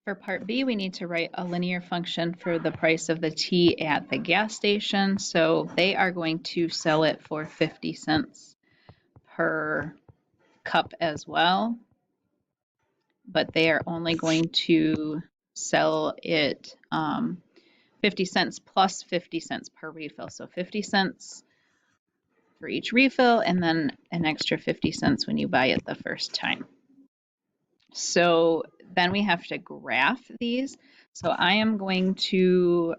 For part B, we need to write a linear function for the price of the tea at the gas station. So they are going to sell it for 50 cents per cup as well, but they are only going to sell it 50 cents plus 50 cents per refill. So 50 cents for each refill, and then an extra 50 cents when you buy it the first time. So then we have to graph these. So I am going to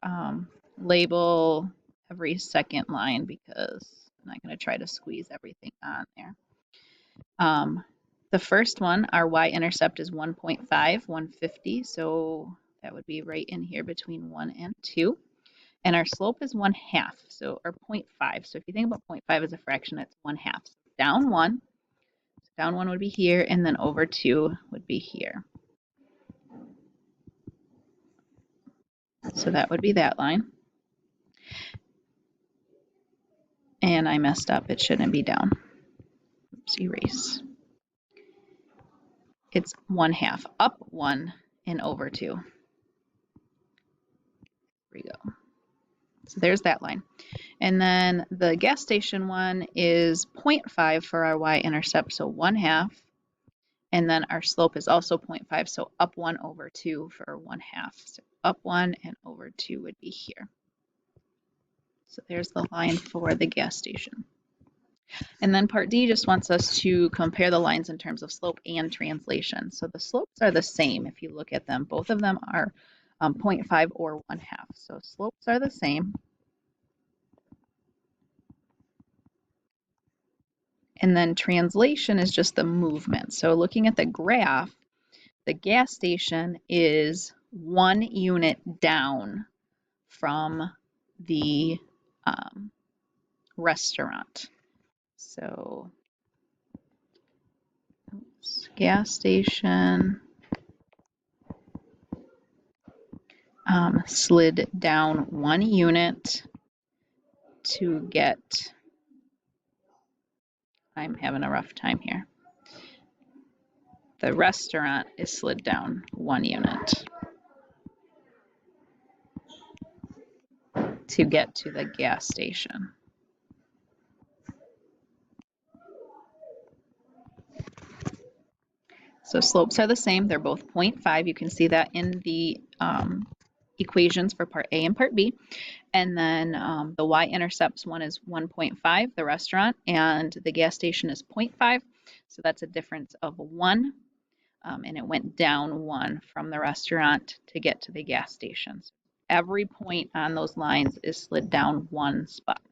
label every second line because I'm not going to try to squeeze everything on there. The first one, our y-intercept is 1.5, 150. So that would be right in here between 1 and 2. And our slope is 1/2, so or 0.5. So if you think about 0.5 as a fraction, it's 1/2. So down 1. So down 1 would be here, and then over 2 would be here. So that would be that line. And I messed up. It shouldn't be down. Oops, erase. It's 1/2. Up 1 and over 2. Here we go. So there's that line. And then the gas station one is 0.5 for our y-intercept, so 1/2. And then our slope is also 0.5, so up 1 over 2 for 1/2. So up 1 and over 2 would be here. So there's the line for the gas station. And then part D just wants us to compare the lines in terms of slope and translation. So the slopes are the same if you look at them. Both of them are 0.5 or 1/2. So slopes are the same. And then translation is just the movement. So looking at the graph, the gas station is 1 unit down from the restaurant. So gas station slid down 1 unit to get, I'm having a rough time here. The restaurant is slid down 1 unit to get to the gas station. So slopes are the same. They're both 0.5. You can see that in the equations for part A and part B. And then the y-intercepts, one is 1.5, the restaurant, and the gas station is 0.5. So that's a difference of 1. And it went down 1 from the restaurant to get to the gas station. So every point on those lines is slid down 1 spot.